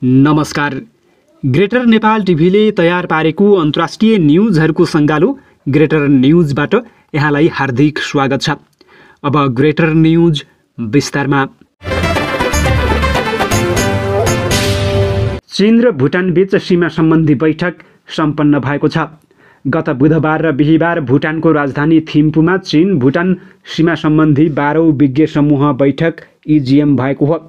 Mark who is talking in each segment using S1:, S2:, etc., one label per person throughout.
S1: नमस्कार। ग्रेटर नेपाल टिभीले तयार पारेको अन्तर्राष्ट्रिय न्युजहरूको सङ्गालो ग्रेटर न्युजबाट यहाँलाई हार्दिक स्वागत छ। अब ग्रेटर न्युज विस्तारमा। चीन र भुटान बीच सीमा सम्बन्धी बैठक सम्पन्न भएको छ। गत बुधबार र बिहीबार भुटानको राजधानी थिम्पूमा चीन भुटान सीमा सम्बन्धी 12औं विज्ञ समूह बैठक इजिएम भएको हो।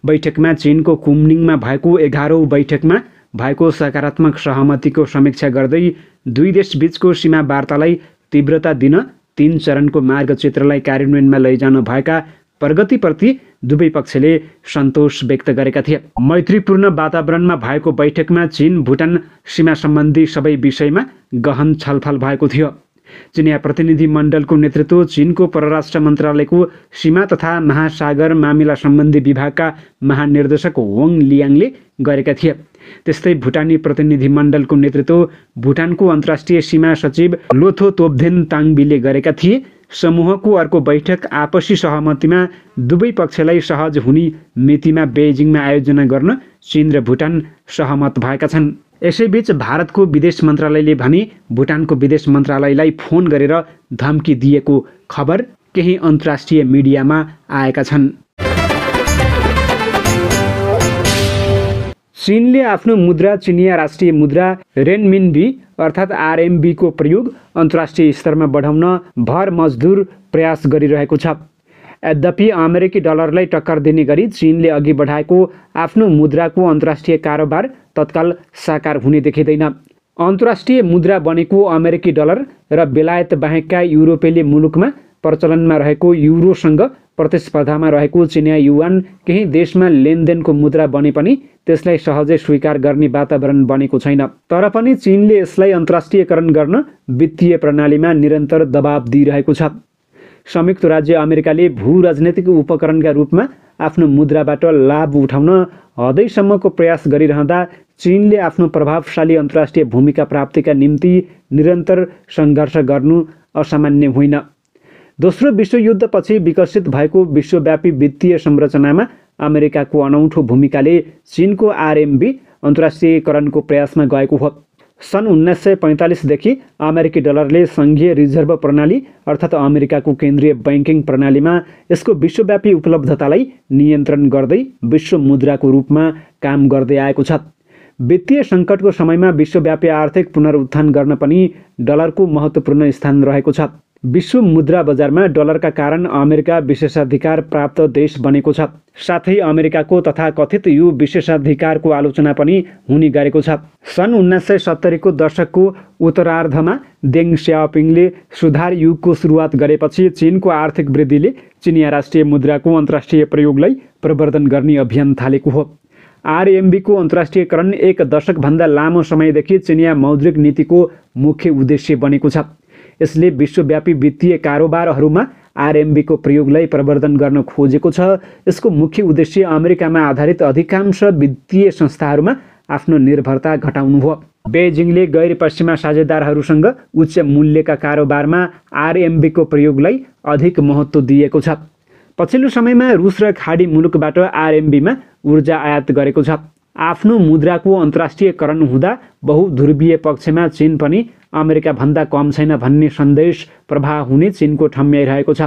S1: बैठकमा चीनको कुमनिङमा भएको 11औं बैठकमा भएको सकारात्मक सहमतिको समीक्षा गर्दै दुई देशबीचको सीमा वार्तालाई तीव्रता दिन 3 चरणको मार्गचित्रलाई कार्यान्वयनमा लैजानु भएका प्रगतिप्रति दुवै पक्षले सन्तोष व्यक्त गरेका थिए। मैत्रीपूर्ण वातावरणमा भएको बैठकमा चीन भुटान सीमा सम्बन्धी सबै विषयमा गहन छलफल भएको थियो। चिनिया प्रतिनिधि मण्डलको नेतृत्व चीनको परराष्ट्र मन्त्रालयको सीमा तथा महासागर मामिला सम्बन्धी विभागका महानिर्देशक वङ लियाङले गरेका थिए। त्यस्तै भुटानी प्रतिनिधि मण्डलको नेतृत्व भुटानको अन्तर्राष्ट्रिय सीमा सचिव लोथो तोप्देन ताङबीले गरेका थिए। समूहको अर्को बैठक आपसी सहमतिमा दुवै पक्षलाई सहज हुने मितिमा बेइजिङमा आयोजना गर्न चीन र भुटान सहमत भएका छन्। यसैबीच भारतको विदेश मन्त्रालयले भने भुटानको विदेश मन्त्रालयलाई फोन गरेर धम्की दिएको खबर केही अन्तर्राष्ट्रिय मिडियामा आएका छन्। चीनले आफ्नो मुद्रा चिनिया राष्ट्रिय मुद्रा रेनमिन्बी अर्थात् आरएमबी को प्रयोग अन्तर्राष्ट्रिय स्तरमा बढाउन भरमजदुर प्रयास गरिरहेको छ। यद्यपि अमेरिकी डलरलाई टक्कर दिने गरी चीनले अघि बढाएको आफ्नो मुद्राको अन्तर्राष्ट्रिय कारोबार तत्काल साकार हुने देखिँदैन। अन्तर्राष्ट्रिय मुद्रा बनेको अमेरिकी डलर र बेलायत बाहेकका युरोपेली मुलुकमा प्रचलनमा रहेको युरोसँग प्रतिस्पर्धामा रहेको चिनिया युवान केही देशमा लेनदेनको मुद्रा बने पनि त्यसलाई सहजै स्वीकार गर्ने वातावरण बनेको छैन। तर पनि चीनले यसलाई अन्तर्राष्ट्रियकरण गर्न वित्तीय प्रणालीमा निरन्तर दबाब दिइरहेको छ। संयुक्त राज्य अमेरिकाले भू राजनैतिक उपकरणका रूपमा आफ्नो मुद्राबाट लाभ उठाउन हदैसम्मको प्रयास गरिरहँदा चीनले आफ्नो प्रभावशाली अन्तर्राष्ट्रिय भूमिका प्राप्तिका निम्ति निरन्तर सङ्घर्ष गर्नु असामान्य होइन। दोस्रो विश्वयुद्धपछि विकसित भएको विश्वव्यापी वित्तीय संरचनामा अमेरिकाको अनौठो भूमिकाले चीनको आरएमबी अन्तर्राष्ट्रियकरणको प्रयासमा गएको हो। सन् 1945 देखि अमेरिकी डलरले सङ्घीय रिजर्भ प्रणाली अर्थात् अमेरिकाको केन्द्रीय बैंकिङ प्रणालीमा यसको विश्वव्यापी उपलब्धतालाई नियन्त्रण गर्दै विश्व मुद्राको रूपमा काम गर्दै आएको छ। वित्तीय सङ्कटको समयमा विश्वव्यापी आर्थिक पुनरुत्थान गर्न पनि डलरको महत्त्वपूर्ण स्थान रहेको छ। विश्व मुद्रा बजारमा डलरका कारण अमेरिका विशेषाधिकार प्राप्त देश बनेको छ। साथै अमेरिकाको तथाकथित यो विशेषाधिकारको आलोचना पनि हुने गरेको छ। सन् 1970 को दशकको उत्तरार्धमा देङ स्याओपिङले सुधार युगको सुरुवात गरेपछि चीनको आर्थिक वृद्धिले चिनिया राष्ट्रिय मुद्राको अन्तर्राष्ट्रिय प्रयोगलाई प्रवर्धन गर्ने अभियान थालेको हो। आरएमबीको अन्तर्राष्ट्रियकरण एक दशकभन्दा लामो समयदेखि चिनिया मौद्रिक नीतिको मुख्य उद्देश्य बनेको छ। यसले विश्वव्यापी वित्तीय कारोबारहरूमा आरएमबीको प्रयोगलाई प्रवर्धन गर्न खोजेको छ। यसको मुख्य उद्देश्य अमेरिकामा आधारित अधिकांश वित्तीय संस्थाहरूमा आफ्नो निर्भरता घटाउनु हो। बेइजिङले गैर पश्चिमा साझेदारहरूसँग उच्च मूल्यका कारोबारमा आरएमबीको प्रयोगलाई अधिक महत्त्व दिएको छ। पछिल्लो समयमा रुस र खाडी मुलुकबाट आरएमबीमा ऊर्जा आयात गरेको छ। आफ्नो मुद्राको अन्तर्राष्ट्रियकरण हुँदा बहुध्रुवीय पक्षमा चीन पनि अमेरिका भन्दा कम छैन भन्ने सन्देश प्रवाह हुने चीनको ठम्याइरहेको छ।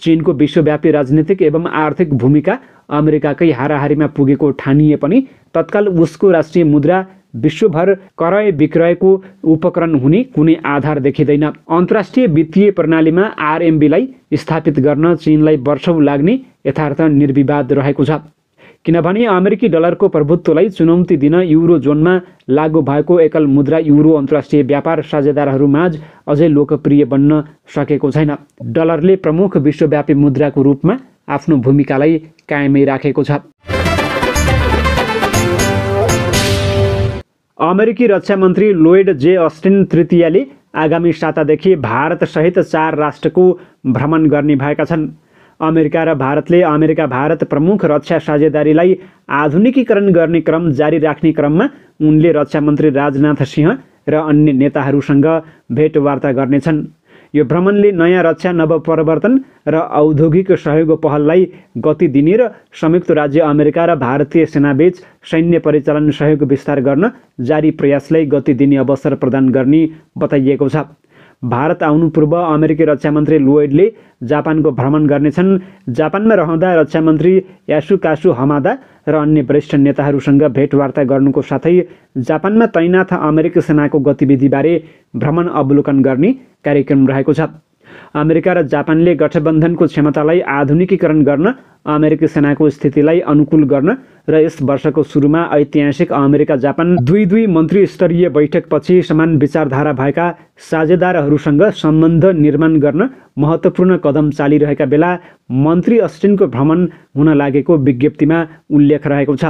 S1: चीनको विश्वव्यापी राजनीतिक एवं आर्थिक भूमिका अमेरिकाकै हाराहारीमा पुगेको ठानिए पनि तत्काल उसको राष्ट्रिय मुद्रा विश्वभर क्रय विक्रयको उपकरण हुने कुनै आधार देखिँदैन। अन्तर्राष्ट्रिय वित्तीय प्रणालीमा आरएमबीलाई स्थापित गर्न चीनलाई वर्षौं लाग्ने यथार्थ निर्विवाद रहेको छ। किनभने अमेरिकी डलरको प्रभुत्वलाई चुनौती दिन युरो जोनमा लागू भएको एकल मुद्रा युरो अन्तर्राष्ट्रिय व्यापार साझेदारहरूमाझ अझै लोकप्रिय बन्न सकेको छैन। डलरले प्रमुख विश्वव्यापी मुद्राको रूपमा आफ्नो भूमिकालाई कायमै राखेको छ। अमेरिकी रक्षा मन्त्री लोयड जे अस्टिन तृतीयले आगामी सातादेखि भारतसहित 4 राष्ट्रको भ्रमण गर्ने भएका छन्। अमेरिका र भारतले अमेरिका भारत प्रमुख रक्षा साझेदारीलाई आधुनिकीकरण गर्ने क्रम जारी राख्ने क्रममा उनले रक्षा मन्त्री राजनाथ सिंह र अन्य नेताहरूसँग भेटवार्ता गर्नेछन्। यो भ्रमणले नयाँ रक्षा नवप्रवर्तन र औद्योगिक सहयोग पहललाई गति दिने र संयुक्त राज्य अमेरिका र भारतीय सेनाबीच सैन्य परिचालन सहयोग विस्तार गर्न जारी प्रयासलाई गति दिने अवसर प्रदान गर्ने बताइएको छ। भारत आउनु पूर्व अमेरिकी रक्षा मन्त्री लोयडले जापानको भ्रमण गर्नेछन्। जापानमा रहँदा रक्षा मन्त्री यासुकासु हमादा र अन्य वरिष्ठ नेताहरूसँग भेटवार्ता गर्नुको साथै जापानमा तैनाथ अमेरिकी सेनाको गतिविधिबारे भ्रमण अवलोकन गर्ने कार्यक्रम रहेको छ। अमेरिका र जापानले गठबन्धनको क्षमतालाई आधुनिकीकरण गर्न, अमेरिकी सेनाको स्थितिलाई अनुकूल गर्न र यस वर्षको सुरुमा ऐतिहासिक अमेरिका जापान दुई मन्त्री स्तरीय बैठकपछि समान विचारधारा भएका साझेदारहरूसँग सम्बन्ध निर्माण गर्न महत्त्वपूर्ण कदम चालिरहेका बेला मन्त्री अस्टिनको भ्रमण हुन लागेको विज्ञप्तिमा उल्लेख रहेको छ।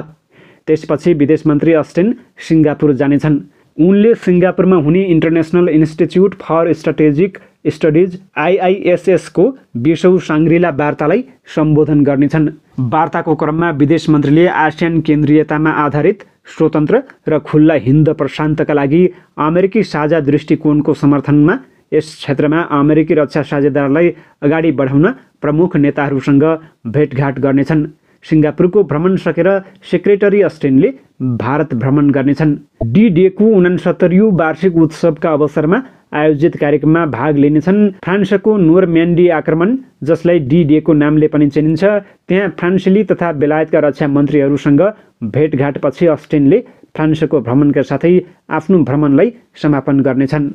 S1: त्यसपछि विदेश मन्त्री अस्टिन सिङ्गापुर जानेछन्। उनले सिङ्गापुरमा हुने international institute for strategic studies IISS को 20औं साङ्ग्रिला वार्तालाई सम्बोधन गर्नेछन्। वार्ताको क्रममा विदेश मन्त्रीले आसियान केन्द्रीयतामा आधारित स्वतन्त्र र खुल्ला हिन्द प्रशान्तका लागि अमेरिकी साझा दृष्टिकोणको समर्थनमा यस क्षेत्रमा अमेरिकी रक्षा साझेदारलाई अगाडि बढाउन प्रमुख नेताहरूसँग भेटघाट गर्नेछन्। सिङ्गापुरको भ्रमण सकेर सेक्रेटरी अस्टिनले भारत भ्रमण गर्नेछन्। D-Day को 69औं वार्षिक उत्सवका अवसरमा आयोजित कार्यक्रममा भाग लिनेछन्। फ्रान्सको नोर्म्यान्डी आक्रमण, जसलाई D-Day को नामले पनि चिनिन्छ, त्यहाँ फ्रान्सेली तथा बेलायतका रक्षा मन्त्रीहरूसँग भेटघाटपछि अस्टिनले फ्रान्सको भ्रमणका साथै आफ्नो भ्रमणलाई समापन गर्नेछन्।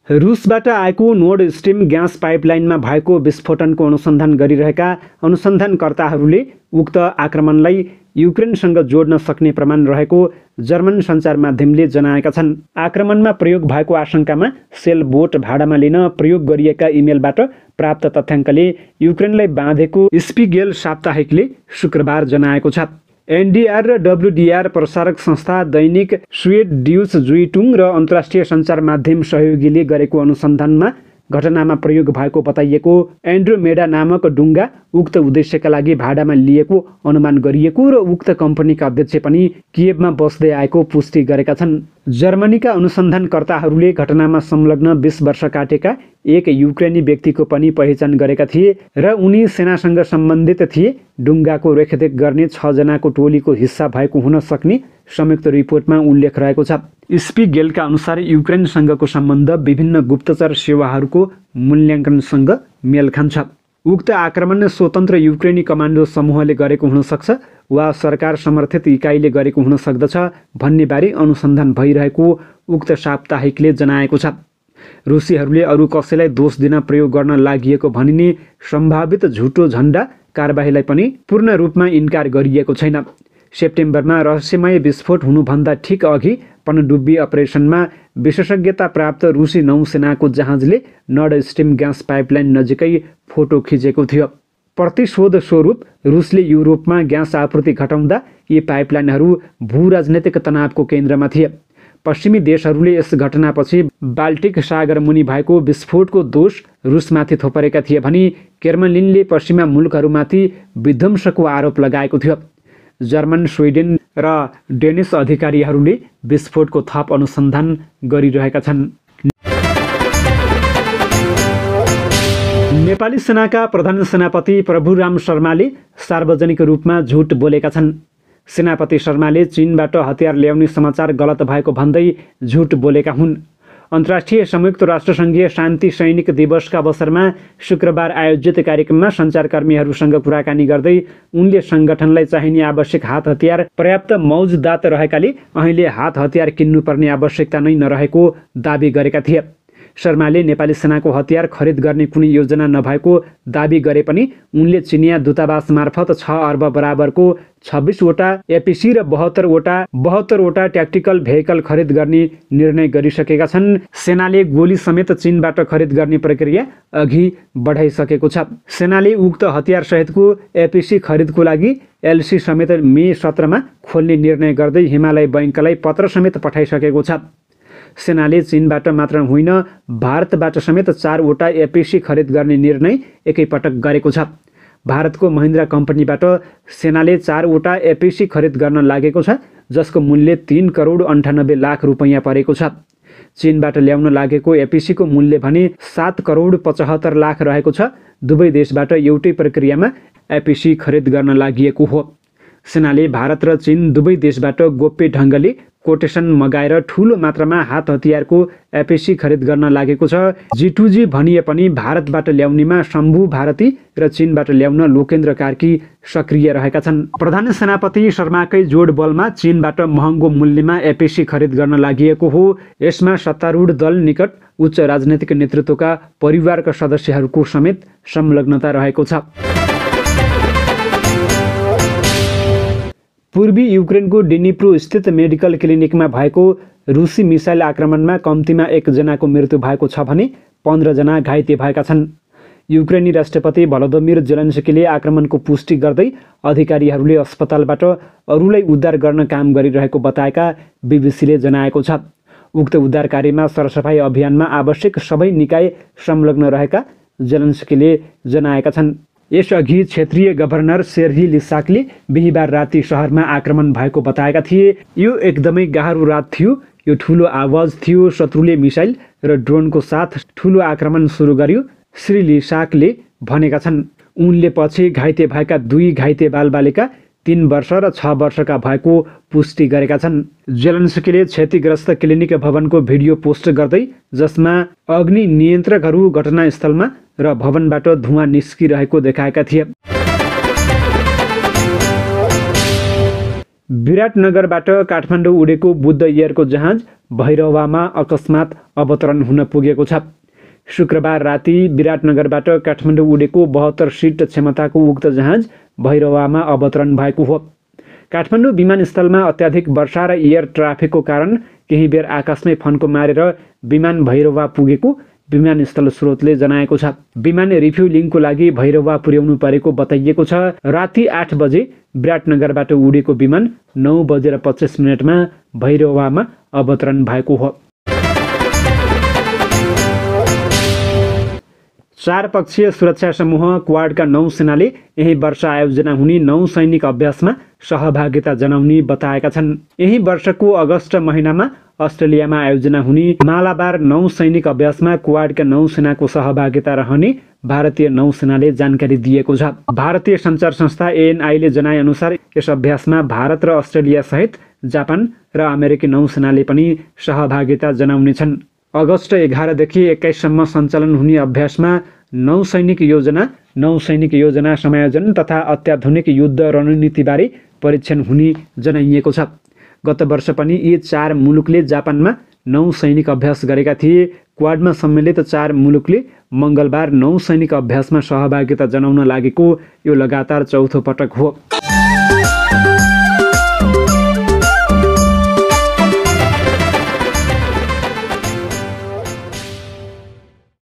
S1: रुसबाट आएको नोर्ड स्ट्रिम ग्यास पाइपलाइनमा भएको विस्फोटनको अनुसन्धान गरिरहेका अनुसन्धानकर्ताहरूले उक्त आक्रमणलाई युक्रेनसँग जोड्न सक्ने प्रमाण रहेको जर्मन सञ्चार माध्यमले जनाएका छन्। आक्रमणमा प्रयोग भएको आशंकामा सेल बोट भाडामा लिन प्रयोग गरिएका इमेलबाट प्राप्त तथ्याङ्कले युक्रेनलाई बाँधेको स्पिगेल साप्ताहिकले शुक्रबार जनाएको छ। NDR र WDR प्रसारक संस्था, दैनिक स्वेडिश जुइटुङ र अन्तर्राष्ट्रिय सञ्चार माध्यम सहयोगीले गरेको अनुसन्धानमा घटनामा प्रयोग भएको बताइएको एन्ड्रोमेडा नामक डुङ्गा उक्त उद्देश्यका लागि भाडामा लिएको अनुमान गरिएको र उक्त कम्पनीका अध्यक्ष पनि किएभमा बस्दै आएको पुष्टि गरेका छन्। जर्मनीका अनुसन्धानकर्ताहरूले घटनामा संलग्न 20 वर्ष काटेका एक युक्रेनी व्यक्तिको पनि पहिचान गरेका थिए र उनी सेनासँग सम्बन्धित थिए। डुङ्गाको रेखदेख गर्ने 6 जनाको टोलीको हिस्सा भएको हुन सक्ने संयुक्त रिपोर्टमा उल्लेख रहेको छ। स्पिगेलका अनुसार युक्रेनसँगको सम्बन्ध विभिन्न गुप्तचर सेवाहरूको मूल्याङ्कनसँग मेल खान्छ। उक्त आक्रमण स्वतन्त्र युक्रेनी कमान्डो समूहले गरेको हुन सक्छ वा सरकार समर्थित इकाइले गरेको हुन सक्दछ भन्नेबारे अनुसन्धान भइरहेको उक्त साप्ताहिकले जनाएको छ। रुसीहरूले अरू कसैलाई दोष दिन प्रयोग गर्न लागिएको भनिने सम्भावित झुटो झन्डा कारबाहीलाई पनि पूर्ण रूपमा इन्कार गरिएको छैन। सेप्टेम्बरमा रहस्यमय विस्फोट हुनुभन्दा ठिक अघि पनडुब्बी अपरेसनमा विशेषज्ञता प्राप्त रुसी नौसेनाको जहाजले नर्ड स्ट्रिम ग्यास पाइपलाइन नजिकै फोटो खिचेको थियो। प्रतिशोध स्वरूप रुसले युरोपमा ग्यास आपूर्ति घटाउँदा यी पाइपलाइनहरू भू-राजनैतिक तनावको केन्द्रमा थिए। पश्चिमी देशहरूले यस घटनापछि बाल्टिक सागर मुनि भएको विस्फोटको दोष रुसमाथि थोपरेका थिए भने क्रेमलिनले पश्चिमा मुलुकहरूमाथि विध्वंसको आरोप लगाएको थियो। जर्मन, स्विडेन र डेनिस अधिकारीहरूले विस्फोटको थप अनुसन्धान गरिरहेका छन्। नेपाली सेनाका प्रधान सेनापति प्रभुराम शर्माले सार्वजनिक रूपमा झुट बोलेका छन्। सेनापति शर्माले चीनबाट हतियार ल्याउने समाचार गलत भएको भन्दै झुट बोलेका हुन्। अन्तर्राष्ट्रिय संयुक्त राष्ट्रसङ्घीय शान्ति सैनिक दिवसका अवसरमा शुक्रबार आयोजित कार्यक्रममा सञ्चारकर्मीहरूसँग कुराकानी गर्दै उनले सङ्गठनलाई चाहिने आवश्यक हात हतियार पर्याप्त मौजदात रहेकाले अहिले हात हतियार किन्नुपर्ने आवश्यकता नै नरहेको दाबी गरेका थिए। शर्माले नेपाली सेनाको हतियार खरिद गर्ने कुनै योजना नभएको दाबी गरे पनि उनले चिनिया दूतावास मार्फत 6 अर्ब बराबरको 26 वटा एपिसी र 72 वटा ट्याक्टिकल भेहिकल खरिद गर्ने निर्णय गरिसकेका छन्। सेनाले गोली समेत चीनबाट खरिद गर्ने प्रक्रिया अघि बढाइसकेको छ। सेनाले उक्त हतियार सहितको एपिसी खरिदको लागि LC समेत मे 17 मा खोल्ने निर्णय गर्दै हिमालय बैंकलाई पत्र समेत पठाइसकेको छ। सेनाले चीनबाट मात्र होइन भारतबाट समेत 4 वटा एपिसी खरिद गर्ने निर्णय एकैपटक गरेको छ। भारतको महिन्द्रा कम्पनीबाट सेनाले 4 वटा एपिसी खरिद गर्न लागेको छ, जसको मूल्य 3 करोड 98 लाख रुपैयाँ परेको छ। चीनबाट ल्याउन लागेको एपिसीको मूल्य भने 7 करोड 75 लाख रहेको छ। दुवै देशबाट एउटै प्रक्रियामा एपिसी खरिद गर्न लागि हो। सेनाले भारत र चीन दुवै देशबाट गोप्य ढङ्गले कोटेसन मगाएर ठूलो मात्रामा हात हतियारको एपिसी खरिद गर्न लागेको छ। G2G भनिए पनि भारतबाट ल्याउनेमा शम्भु भारती र चीनबाट ल्याउन लोकेन्द्र कार्की सक्रिय रहेका छन्। प्रधान सेनापति शर्माकै जोड बलमा चीनबाट महँगो मूल्यमा एपिसी खरिद गर्न लागि हो। यसमा सत्तारूढ दल निकट उच्च राजनैतिक नेतृत्वका परिवारका सदस्यहरूको समेत संलग्नता रहेको छ। पूर्वी युक्रेनको डिनिप्रो स्थित मेडिकल क्लिनिकमा भएको रुसी मिसाइल आक्रमणमा कम्तीमा 1 जनाको मृत्यु भएको छ भने 15 जना घाइते भएका छन्। युक्रेनी राष्ट्रपति भलोदिमिर जेलेन्स्कीले आक्रमणको पुष्टि गर्दै अधिकारीहरूले अस्पतालबाट अरूलाई उद्धार गर्न काम गरिरहेको बताएका बीबीसीले जनाएको छ। उक्त उद्धार कार्यमा सरसफाई अभियानमा आवश्यक सबै निकाय संलग्न रहेका जेलेन्स्कीले जनाएका छन्। यसअघि क्षेत्रीय गभर्नर सेर्ही लिसाकले बिहीबार राति शहरमा आक्रमण भएको बताएका थिए। यो एकदमै गाह्रो रात थियो, यो ठूलो आवाज थियो, शत्रुले मिसाइल र ड्रोनको साथ ठूलो आक्रमण सुरु गर्यो, श्री लिसाकले भनेका छन्। उनले पछि घाइते भएका 2 घाइते बालबालिका 3 वर्ष र 6 वर्षका भएको पुष्टि गरेका छन्। जेलेन्स्कीले क्षतिग्रस्त क्लिनिक भवनको भिडियो पोस्ट गर्दै जसमा अग्नि नियन्त्रकहरू घटनास्थलमा र भवनबाट धुवाँ निस्किरहेको देखाएका थिए। विराटनगरबाट काठमाडौँ उडेको बुद्ध एयरको जहाज भैरवामा अकस्मात अवतरण हुन पुगेको छ। शुक्रबार राति विराटनगरबाट काठमाडौँ उडेको 72 सिट क्षमताको उक्त जहाज भैरवामा अवतरण भएको हो। काठमाडौँ विमानस्थलमा अत्याधिक वर्षा र एयर ट्राफिकको कारण केही बेर आकाशमै फन्को मारेर विमान भैरवा पुगेको विमानस्थल स्रोतले जनाएको छ। विमान रिफ्युलिङको लागि भैरवा पुर्याउनु परेको बताइएको छ। राति 8 बजे विराटनगरबाट उडेको विमान 9:25 भैरवामा अवतरण भएको हो। 4 पक्षीय सुरक्षा समूह क्वाडका नौसेनाले यही वर्ष आयोजना हुने नौसैनिक अभ्यासमा सहभागिता जनाउने बताएका छन्। यही वर्षको अगस्त महिनामा अस्ट्रेलियामा आयोजना हुने मालाबार नौसैनिक अभ्यासमा क्वाडका नौसेनाको सहभागिता रहने भारतीय नौसेनाले जानकारी दिएको छ। भारतीय सञ्चार संस्था ANI ले जनाएअनुसार यस अभ्यासमा भारत र अस्ट्रेलिया सहित जापान र अमेरिकी नौसेनाले पनि सहभागिता जनाउनेछन्। अगस्त 11 देखि 21 सम्म सञ्चालन हुने अभ्यासमा नौसैनिक योजना समायोजन तथा अत्याधुनिक युद्ध रणनीतिबारे परीक्षण हुने जनाइएको छ। गत वर्ष पनि यी 4 मुलुकले जापानमा नौसैनिक अभ्यास गरेका थिए। क्वाडमा सम्मिलित 4 मुलुकले मङ्गलबार नौसैनिक अभ्यासमा सहभागिता जनाउन लागेको यो लगातार चौथो पटक हो।